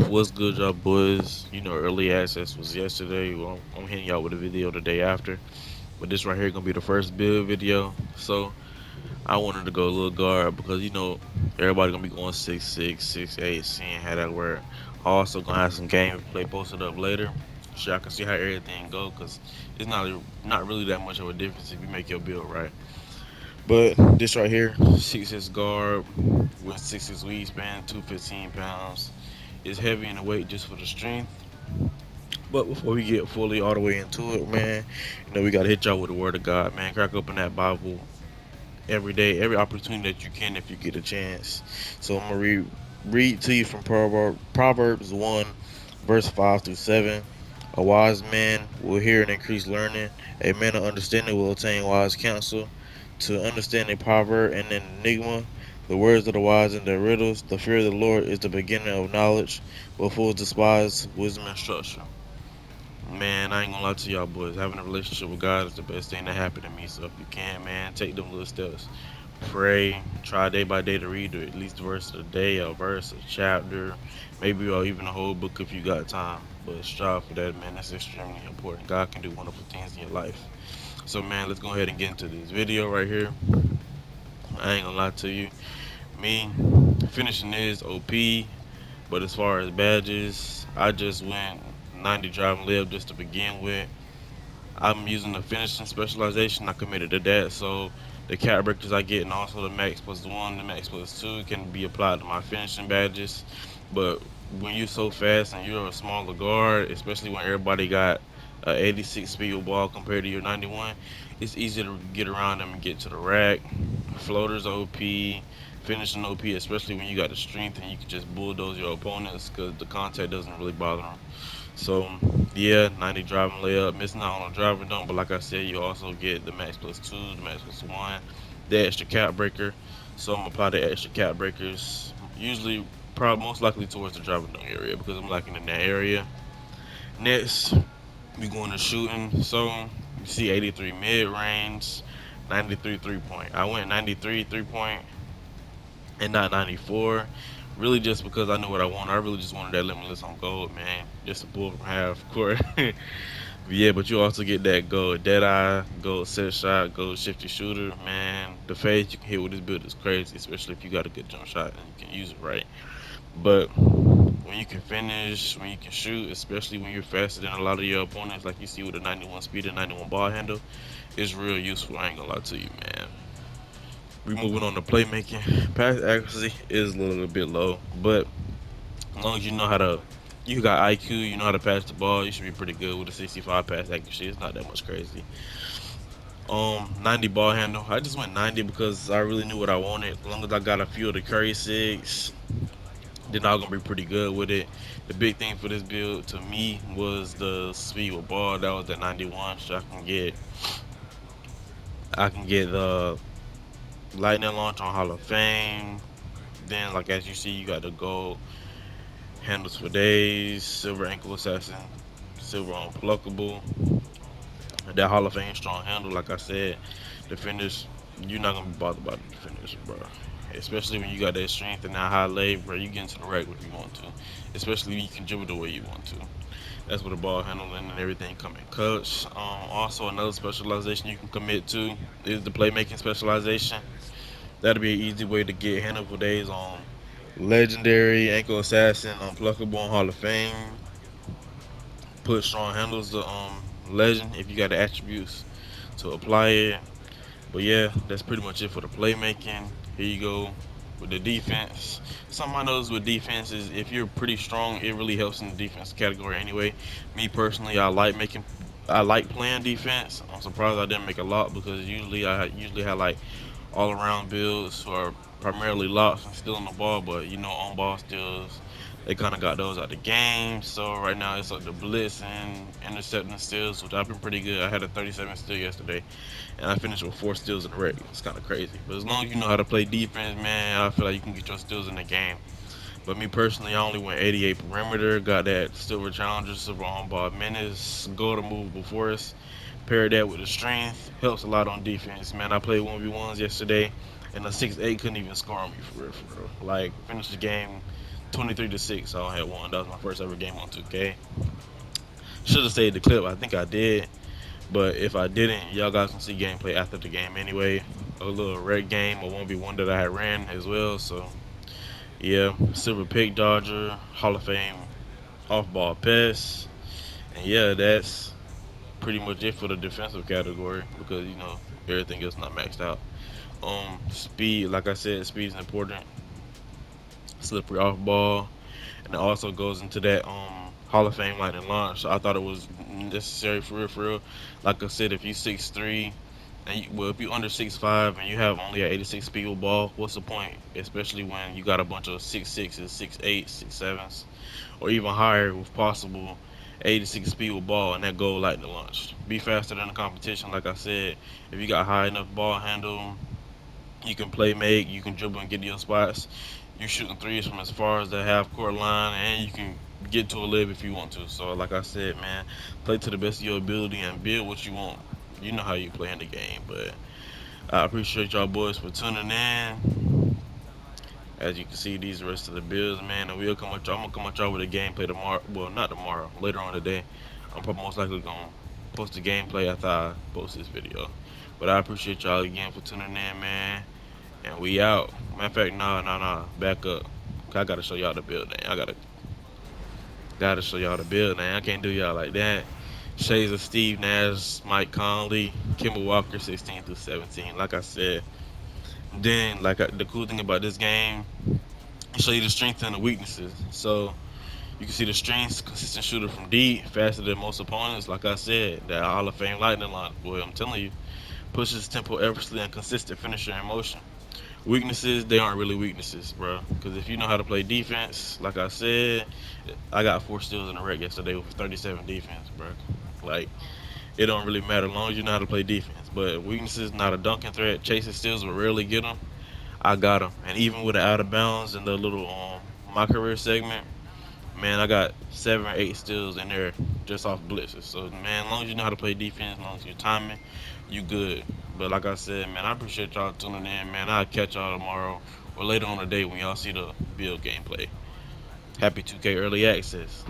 What's good, y'all boys? Early access was yesterday. Well, I'm hitting y'all with a video the day after, but this right here gonna be the first build video. So I wanted to go a little guard because everybody gonna be going 6'6", 6'8", seeing how that work. Also gonna have some gameplay posted up later, so y'all can see how everything go. Cause it's not really that much of a difference if you make your build right. But this right here, 6'6" guard with 6'6" wingspan, 215 pounds. It's heavy in the weight just for the strength. But before we get fully all the way into it, man, we gotta hit y'all with the word of God, man. Crack open that Bible every day, every opportunity that you can if you get a chance. So I'm gonna read to you from Proverbs 1, verse 5 through 7. A wise man will hear and increase learning. A man of understanding will attain wise counsel. To understand a proverb and an enigma, the words of the wise and their riddles. The fear of the Lord is the beginning of knowledge, but fools despise wisdom and instruction. Man, I ain't gonna lie to y'all boys. Having a relationship with God is the best thing that happened to me. So if you can, man, take them little steps. Pray, try day by day to read at least a verse a day, a verse, a chapter, maybe or even a whole book if you got time. But strive for that, man. That's extremely important. God can do wonderful things in your life. So, man, let's go ahead and get into this video right here. I ain't gonna lie to you. Me, finishing is OP, but as far as badges, I just went 90 driving lib just to begin with. I'm using the finishing specialization. I committed to that, so the cat breakers I get and also the max plus one, the max plus two can be applied to my finishing badges. But when you're so fast and you're a smaller guard, especially when everybody got a 86 speed with ball compared to your 91, it's easy to get around them and get to the rack. Floaters OP, finishing OP, especially when you got the strength and you can just bulldoze your opponents because the contact doesn't really bother them. So yeah, 90 driving layup, missing out on a driving dunk, but like I said, you also get the max plus two, the max plus one, the extra cap breaker. So I'm gonna apply the extra cap breakers, usually probably most likely towards the driving dunk area because I'm lacking in that area. Next, we going to shooting. So you see 83 mid range, 93 3 point. I went 93 3 point and not 94. Really, just because I knew what I wanted. I really just wanted that limitless on gold, man. Just a pull from half court. Yeah, but you also get that gold dead eye, gold set shot, gold shifty shooter. Man, the fades you can hit with this build is crazy, especially if you got a good jump shot and you can use it right. But when you can finish, when you can shoot, especially when you're faster than a lot of your opponents, like you see with the 91 speed and 91 ball handle, it's real useful. I ain't gonna lie to you, man. We moving on to playmaking. Pass accuracy is a little bit low, but as long as you got IQ, you know how to pass the ball, you should be pretty good with a 65 pass accuracy. It's not that much crazy. 90 ball handle. I just went 90 because I really knew what I wanted. As long as I got a few of the Curry six, then I'm gonna be pretty good with it. The big thing for this build to me was the speed with ball. That was at 91, so I can get the lightning launch on Hall of Fame. Then, like as you see, you got the gold handles for days, silver ankle assassin, silver unpluckable. That Hall of Fame strong handle, like I said, the finish, you're not gonna be bothered by the finish, bro. Especially when you got that strength and that high leg, bro. You get into the rack if you want to. Especially when you can dribble the way you want to. That's where the ball handling and everything come in clutch. Also, another specialization you can commit to is the playmaking specialization. That'll be an easy way to get handle for days on legendary, ankle assassin, unpluckable, and Hall of Fame. Put strong handles to legend if you got the attributes to apply it. But yeah, that's pretty much it for the playmaking. Here you go with the defense. Something I noticed with defense is if you're pretty strong, it really helps in the defense category anyway. Me personally, I like playing defense. I'm surprised I didn't make a lot because usually have like all around builds or primarily locks and stealing the ball, but on ball steals, they kind of got those out the game. So right now it's like the blitz and intercepting steals, which I've been pretty good. I had a 37 steal yesterday, and I finished with 4 steals in the red. It's kind of crazy, but as long as you know how to play defense, man, I feel like you can get your steals in the game. But me personally, I only went 88 perimeter, got that silver challenger, silver on ball menace, go to move before us. Pair that with the strength helps a lot on defense, man. I played 1v1s yesterday, and a 6'8" couldn't even score on me for real, for real. Like, finished the game 23-6. I had won. That was my first ever game on 2K. Should have saved the clip. I think I did. But if I didn't, y'all guys can see gameplay after the game anyway. A little red game, a 1v1 that I had ran as well. So, yeah, Silver Pick Dodger, Hall of Fame off ball pass. And yeah, that's pretty much it for the defensive category because, everything else not maxed out. Speed, like I said, speed is important. Slippery off ball. And it also goes into that Hall of Fame lightning launch. So I thought it was necessary for real, for real. Like I said, if you 6'3", if you under 6'5" and you have only an 86 speed with ball, what's the point? Especially when you got a bunch of 6'6", 6'8", 6'7", or even higher with possible 86 speed with ball, and that goal lightning launch. Be faster than the competition, like I said. If you got high enough ball handle, you can play make, you can dribble and get to your spots. You shooting threes from as far as the half court line, and you can get to a lib if you want to. So, like I said, man, play to the best of your ability and build what you want. You know how you play in the game, but I appreciate y'all boys for tuning in. As you can see, these are the rest of the builds, man, and we'll come at y'all. I'm gonna come at y'all with a gameplay tomorrow. Well, not tomorrow, later on today. I'm probably most likely gonna post the gameplay after I post this video. But I appreciate y'all again for tuning in, man. And we out. Matter of fact, nah. Back up. I gotta show y'all the building. I gotta show y'all the building. I can't do y'all like that. Shades of Steve Nash, Mike Conley, Kimball Walker, 16 through 17. Like I said. Then, the cool thing about this game, it show you the strengths and the weaknesses. So you can see the strengths: consistent shooter from deep, faster than most opponents. Like I said, that Hall of Fame lightning line. Boy, I'm telling you, pushes tempo effortlessly and consistent finisher in motion. Weaknesses, they aren't really weaknesses, bro. Because if you know how to play defense, like I said, I got 4 steals in the wreck yesterday with 37 defense, bro. Like, it don't really matter as long as you know how to play defense. But weaknesses, not a dunking threat. Chasing steals will rarely get them. I got them. And even with the out of bounds and the little my career segment, man, I got 7 or 8 steals in there just off blitzes. So, man, as long as you know how to play defense, as long as you're timing, you good. But like I said, man, I appreciate y'all tuning in, man. I'll catch y'all tomorrow or later on the day when y'all see the build gameplay. Happy 2K early access.